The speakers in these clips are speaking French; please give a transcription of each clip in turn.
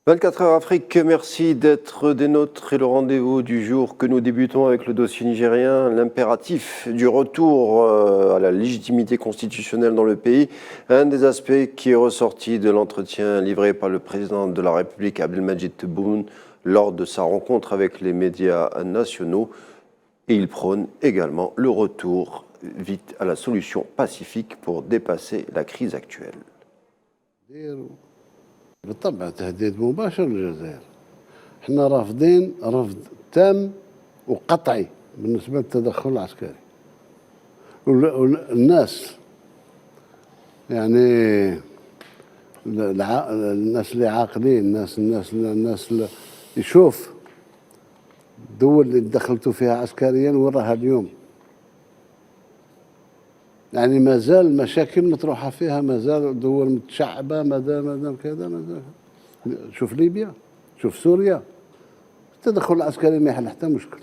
24 heures Afrique, merci d'être des nôtres et le rendez-vous du jour que nous débutons avec le dossier nigérien, l'impératif du retour à la légitimité constitutionnelle dans le pays, un des aspects qui est ressorti de l'entretien livré par le président de la République Abdelmadjid Tebboune lors de sa rencontre avec les médias nationaux. Et il prône également le retour vite à la solution pacifique pour dépasser la crise actuelle. بالطبع تهديد مباشر للجزائر. احنا رافضين رفض تام وقطعي بالنسبه للتدخل العسكري. والناس يعني الناس اللي عاقلين، الناس اللي يشوف الدول اللي دخلتوا فيها عسكريا وراها اليوم. يعني ما زال مشاكل مطروحة فيها، ما زال دول متشعبة، ما زال كذا، ما زال. شوف ليبيا، شوف سوريا، التدخل العسكري ما يحل حتى مشكل.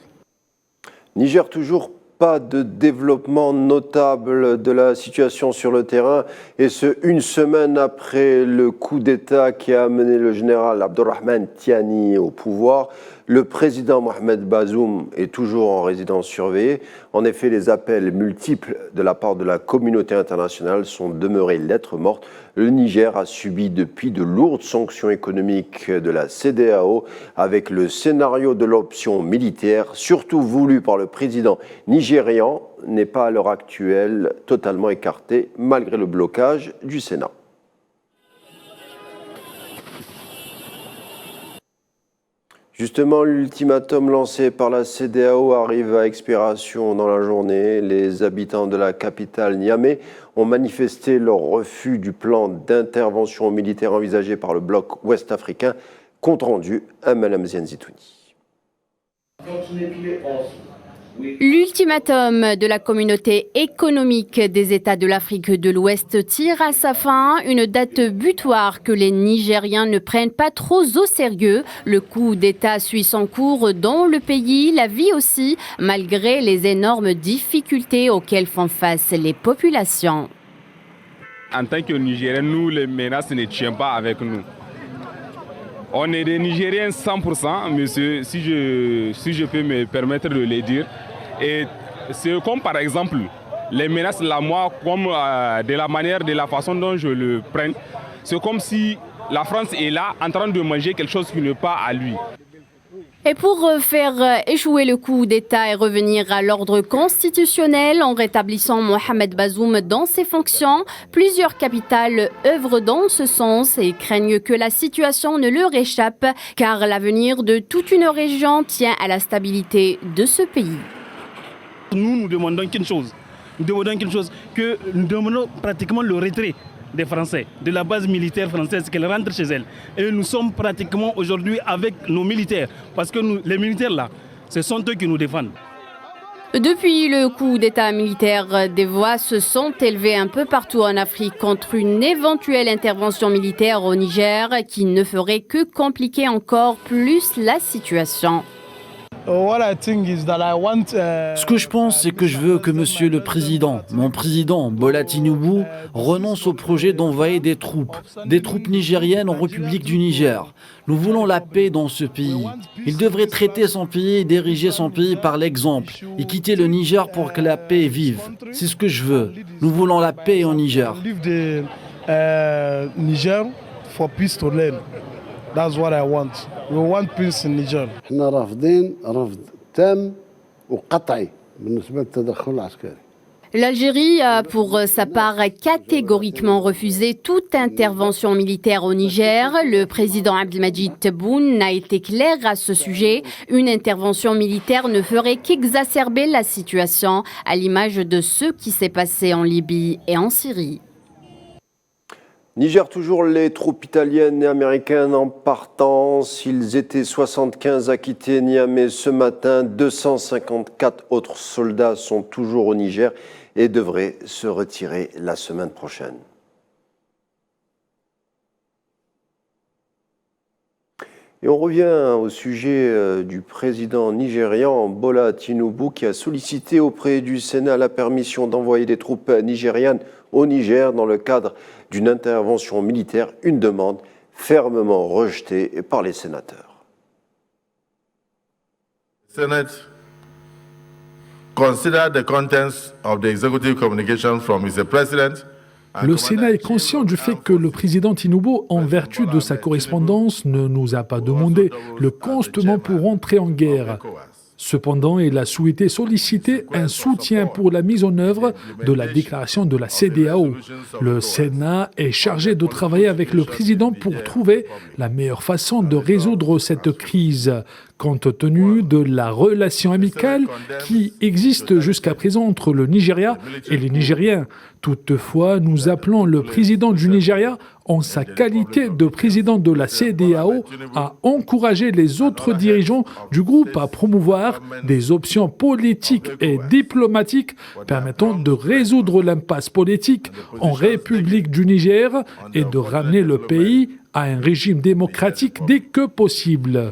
Niger, toujours pas de développement notable de la situation sur le terrain, et ce, une semaine après le coup d'État qui a amené le général Abdurrahman Tiani au pouvoir. Le président Mohamed Bazoum est toujours en résidence surveillée. En effet, les appels multiples de la part de la communauté internationale sont demeurés lettre morte. Le Niger a subi depuis de lourdes sanctions économiques de la CEDEAO avec le scénario de l'option militaire, surtout voulu par le président nigérian, n'est pas à l'heure actuelle totalement écarté malgré le blocage du Sénat. Justement, l'ultimatum lancé par la CEDEAO arrive à expiration dans la journée. Les habitants de la capitale Niamey ont manifesté leur refus du plan d'intervention militaire envisagé par le bloc ouest-africain, compte rendu à Mme Zienzitouni. L'ultimatum de la communauté économique des États de l'Afrique de l'Ouest tire à sa fin, une date butoir que les Nigériens ne prennent pas trop au sérieux. Le coup d'État suit son cours dans le pays, la vie aussi, malgré les énormes difficultés auxquelles font face les populations. En tant que Nigériens, nous, les menaces ne tiennent pas avec nous. On est des Nigériens 100%, monsieur, si je peux me permettre de le dire. Et c'est comme par exemple les menaces là, moi, comme de la façon dont je le prends, c'est comme si la France est là en train de manger quelque chose qui n'est pas à lui. Et pour faire échouer le coup d'État et revenir à l'ordre constitutionnel en rétablissant Mohamed Bazoum dans ses fonctions, plusieurs capitales œuvrent dans ce sens et craignent que la situation ne leur échappe, car l'avenir de toute une région tient à la stabilité de ce pays. Nous demandons qu'une chose, que nous demandons pratiquement le retrait des Français, de la base militaire française, qu'elle rentre chez elle. Et nous sommes pratiquement aujourd'hui avec nos militaires, parce que les militaires là, ce sont eux qui nous défendent. Depuis le coup d'État militaire, des voix se sont élevées un peu partout en Afrique contre une éventuelle intervention militaire au Niger qui ne ferait que compliquer encore plus la situation. Ce que je pense, c'est que je veux que monsieur le président, mon président Bola Tinubu, renonce au projet d'envoyer des troupes nigériennes en République du Niger. Nous voulons la paix dans ce pays. Il devrait traiter son pays et diriger son pays par l'exemple et quitter le Niger pour que la paix vive. C'est ce que je veux. Nous voulons la paix au Niger. That's what I want. We want peace in Niger. احنا رافضين رفض تام وقطعي بالنسبة للتدخل العسكري. L'Algérie a pour sa part catégoriquement refusé toute intervention militaire au Niger. Le président Abdelmadjid Tebboune a été clair à ce sujet. Une intervention militaire ne ferait qu'exacerber la situation, à l'image de ce qui s'est passé en Libye et en Syrie. Niger, toujours les troupes italiennes et américaines en partance. Ils étaient 75 à quitter Niamey ce matin. 254 autres soldats sont toujours au Niger et devraient se retirer la semaine prochaine. Et on revient au sujet du président nigérian Bola Tinubu qui a sollicité auprès du Sénat la permission d'envoyer des troupes nigérianes au Niger dans le cadre d'une intervention militaire, une demande fermement rejeté par les sénateurs. Senate consider the contents of the executive communication from Mr. President. Le Sénat est conscient du fait que le président Tinubu, en vertu de sa correspondance, ne nous a pas demandé le consentement pour entrer en guerre. Cependant, il a souhaité solliciter un soutien pour la mise en œuvre de la déclaration de la CEDEAO. Le Sénat est chargé de travailler avec le président pour trouver la meilleure façon de résoudre cette crise, compte tenu de la relation amicale qui existe jusqu'à présent entre le Nigeria et les Nigériens. Toutefois, nous appelons le président du Nigeria, en sa qualité de président de la CEDEAO, à encourager les autres dirigeants du groupe à promouvoir des options politiques et diplomatiques permettant de résoudre l'impasse politique en République du Niger et de ramener le pays à un régime démocratique dès que possible.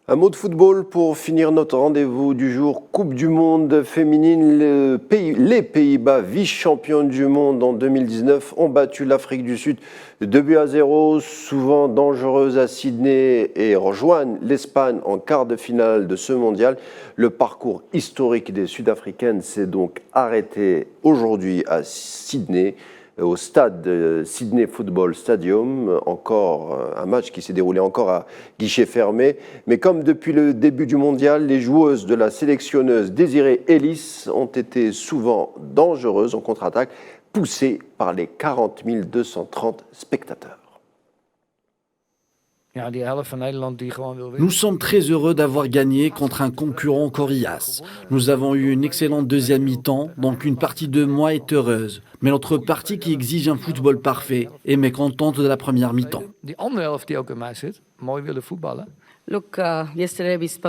Un mot de football pour finir notre rendez-vous du jour. Coupe du monde féminine. Les Pays-Bas, vice-champions du monde en 2019, ont battu l'Afrique du Sud 2-0, souvent dangereuse à Sydney, et rejoignent l'Espagne en quart de finale de ce mondial. Le parcours historique des Sud-Africaines s'est donc arrêté aujourd'hui à Sydney, au stade Sydney Football Stadium, encore un match qui s'est déroulé encore à guichet fermé. Mais comme depuis le début du mondial, les joueuses de la sélectionneuse Désirée Ellis ont été souvent dangereuses en contre-attaque, poussées par les 40 230 spectateurs. Nous sommes très heureux d'avoir gagné contre un concurrent coriace. Nous avons eu une excellente deuxième mi-temps, donc une partie de moi est heureuse. Mais notre partie qui exige un football parfait est mécontente de la première mi-temps.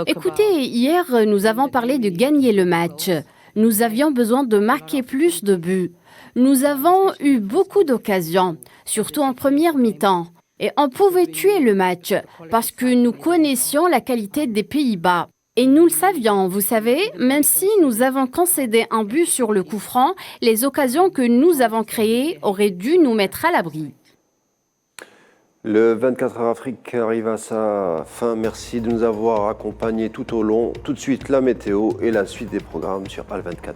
Écoutez, hier, nous avons parlé de gagner le match. Nous avions besoin de marquer plus de buts. Nous avons eu beaucoup d'occasions, surtout en première mi-temps. Et on pouvait tuer le match parce que nous connaissions la qualité des Pays-Bas. Et nous le savions, vous savez, même si nous avons concédé un but sur le coup franc, les occasions que nous avons créées auraient dû nous mettre à l'abri. Le 24 heures Afrique arrive à sa fin. Merci de nous avoir accompagnés tout au long. Tout de suite, la météo et la suite des programmes sur AL24.